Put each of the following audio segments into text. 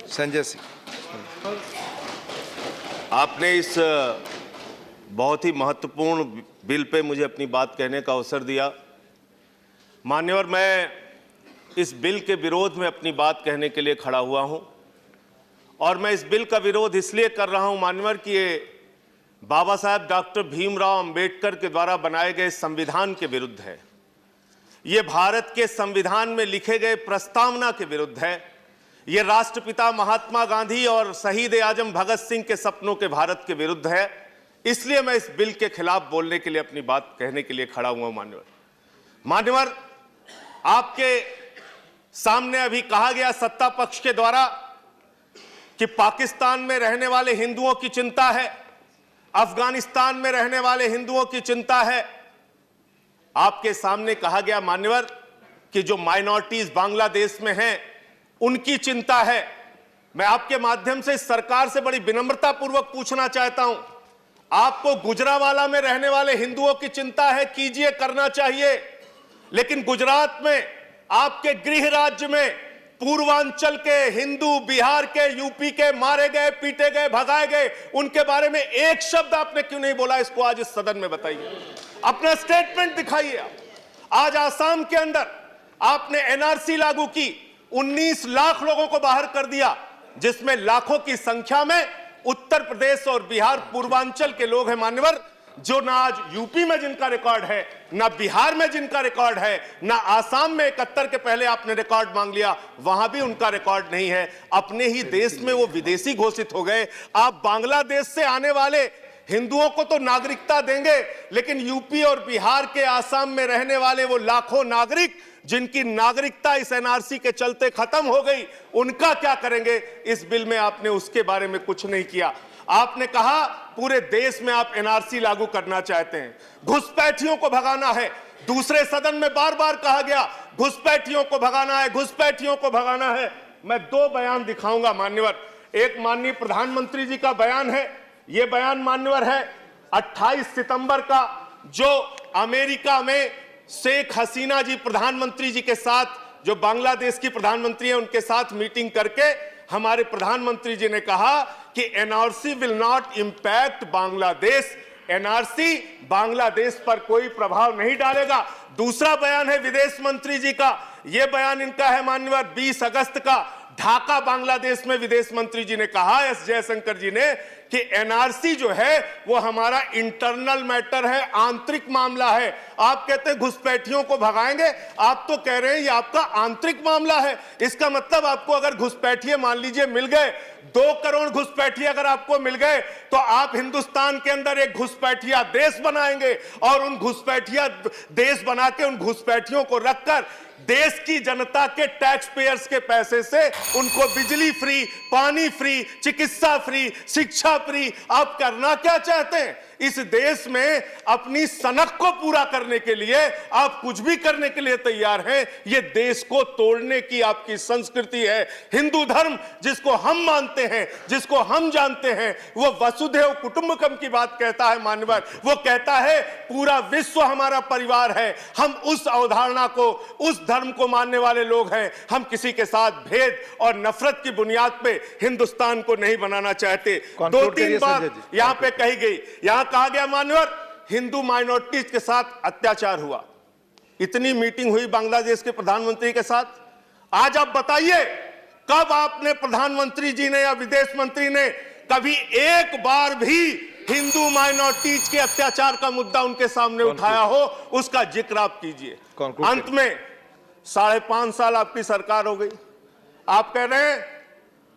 संजय सिंह। आपने इस बहुत ही महत्वपूर्ण बिल पे मुझे अपनी बात कहने का अवसर दिया। मान्यवर, मैं इस बिल के विरोध में अपनी बात कहने के लिए खड़ा हुआ हूं और मैं इस बिल का विरोध इसलिए कर रहा हूं मान्यवर कि ये बाबा साहब डॉक्टर भीमराव अंबेडकर के द्वारा बनाए गए संविधान के विरुद्ध है। ये भारत के संविधान में लिखे गए प्रस्तावना के विरुद्ध है। ये राष्ट्रपिता महात्मा गांधी और शहीद आजम भगत सिंह के सपनों के भारत के विरुद्ध है। इसलिए मैं इस बिल के खिलाफ बोलने के लिए, अपनी बात कहने के लिए खड़ा हुआ हूं। मान्यवर, आपके सामने अभी कहा गया सत्ता पक्ष के द्वारा कि पाकिस्तान में रहने वाले हिंदुओं की चिंता है, अफगानिस्तान में रहने वाले हिंदुओं की चिंता है। आपके सामने कहा गया मान्यवर कि जो माइनॉरिटीज बांग्लादेश में हैं उनकी चिंता है। मैं आपके माध्यम से सरकार से बड़ी विनम्रता पूर्वक पूछना चाहता हूं, आपको गुजरावाला में रहने वाले हिंदुओं की चिंता है, कीजिए, करना चाहिए, लेकिन गुजरात में, आपके गृह राज्य में पूर्वांचल के हिंदू, बिहार के, यूपी के मारे गए, पीटे गए, भगाए गए, उनके बारे में एक शब्द आपने क्यों नहीं बोला? इसको आज इस सदन में बताइए, अपना स्टेटमेंट दिखाइए। आज आसाम के अंदर आपने एनआरसी लागू की, 19 लाख लोगों को बाहर कर दिया, जिसमें लाखों की संख्या में उत्तर प्रदेश और बिहार पूर्वांचल के लोग हैं मान्यवर, जो ना आज यूपी में जिनका रिकॉर्ड है, ना बिहार में जिनका रिकॉर्ड है, ना आसाम में 71 के पहले आपने रिकॉर्ड मांग लिया, वहां भी उनका रिकॉर्ड नहीं है। अपने ही देश में वो विदेशी घोषित हो गए। आप बांग्लादेश से आने वाले हिंदुओं को तो नागरिकता देंगे, लेकिन यूपी और बिहार के, आसाम में रहने वाले वो लाखों नागरिक जिनकी नागरिकता इस एनआरसी के चलते खत्म हो गई, उनका क्या करेंगे? इस बिल में आपने उसके बारे में कुछ नहीं किया। आपने कहा पूरे देश में आप एनआरसी लागू करना चाहते हैं, घुसपैठियों को भगाना है। दूसरे सदन में बार बार कहा गया घुसपैठियों को भगाना है, घुसपैठियों को भगाना है। मैं 2 बयान दिखाऊंगा मान्यवर। एक माननीय प्रधानमंत्री जी का बयान है। यह बयान मान्यवर है 28 सितंबर का, जो अमेरिका में शेख हसीना जी प्रधानमंत्री जी के साथ, जो बांग्लादेश की प्रधानमंत्री है, उनके साथ मीटिंग करके हमारे प्रधानमंत्री जी ने कहा कि NRC will not impact Bangladesh, NRC Bangladesh पर कोई प्रभाव नहीं डालेगा। दूसरा बयान है विदेश मंत्री जी का। यह बयान इनका है माननीय 20 अगस्त का, ढाका बांग्लादेश में विदेश मंत्री जी ने कहा, एस जयशंकर जी ने, कि एनआरसी जो है वो हमारा इंटरनल मैटर है, आंतरिक मामला है। आप कहते हैं घुसपैठियों को भगाएंगे, आप तो कह रहे हैं ये आपका आंतरिक मामला है। इसका मतलब आपको अगर घुसपैठिए मान लीजिए मिल गए, 2 करोड़ घुसपैठिए अगर आपको मिल गए, तो आप हिंदुस्तान के अंदर एक घुसपैठिया देश बनाएंगे और उन घुसपैठिया देश बना के उन घुसपैठियों को रखकर देश की जनता के टैक्स पेयर्स के पैसे से उनको बिजली फ्री, पानी फ्री, चिकित्सा फ्री, शिक्षा फ्री। आप करना क्या चाहते हैं? इस देश में अपनी सनक को पूरा करने के लिए आप कुछ भी करने के लिए तैयार हैं। यह देश को तोड़ने की आपकी संस्कृति है। हिंदू धर्म जिसको हम मानते हैं, जिसको हम जानते हैं, वो वसुधैव कुटुंबकम की बात कहता है मान्यवर। वो कहता है पूरा विश्व हमारा परिवार है। हम उस अवधारणा को, उस धर्म को मानने वाले लोग हैं। हम किसी के साथ भेद और नफरत की बुनियाद पे हिंदुस्तान को नहीं बनाना चाहते। 2-3 बात यहां पे कही गई। यहां कहा गया मान्यवर हिंदू माइनॉरिटीज के साथ अत्याचार हुआ। इतनी मीटिंग हुई बांग्लादेश के प्रधानमंत्री के साथ। आज आप बताइए कब आपने, प्रधानमंत्री जी ने या विदेश मंत्री ने, कभी एक बार भी हिंदू माइनॉरिटीज के अत्याचार का मुद्दा उनके सामने उठाया हो? उसका जिक्र आप कीजिए। अंत में 5.5 साल आपकी सरकार हो गई। आप कह रहे हैं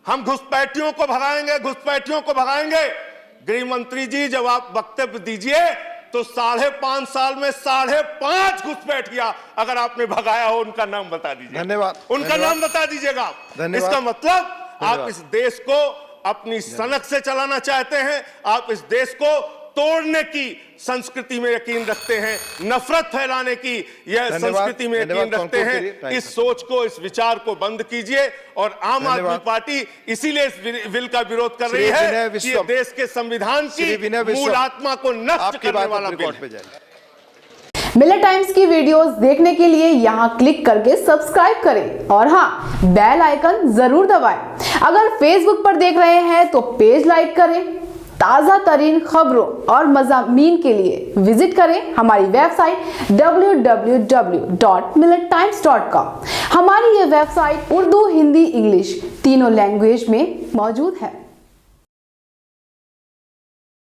हम घुसपैठियों को भगाएंगे, घुसपैठियों को भगाएंगे। गृह मंत्री जी जब आप वक्तव्य दीजिए तो 5.5 साल में 5.5 घुसपैठिया अगर आपने भगाया हो, उनका नाम बता दीजिए। धन्यवाद। उनका नाम बता दीजिएगा आप। इसका मतलब आप इस देश को अपनी सनक से चलाना चाहते हैं। आप इस देश को तोड़ने की संस्कृति में यकीन रखते हैं, नफरत फैलाने की यह संस्कृति में यकीन रखते हैं। इस सोच को, इस विचार को बंद कीजिए। और आम आदमी पार्टी इसीलिए इस बिल का विरोध कर रही है कि देश के संविधान की मूल आत्मा को नष्ट करने वाला बिल है। मिलर टाइम्स की वीडियोस देखने के लिए यहां क्लिक करके सब्सक्राइब करें और हां, बेल आइकन जरूर दबाएं। अगर फेसबुक पर देख रहे हैं तो पेज लाइक करें। ताज़ा तरीन खबरों और मज़ामीन के लिए विजिट करें हमारी वेबसाइट www.millettimes.com। हमारी ये वेबसाइट उर्दू, हिंदी, इंग्लिश तीनों लैंग्वेज में मौजूद है।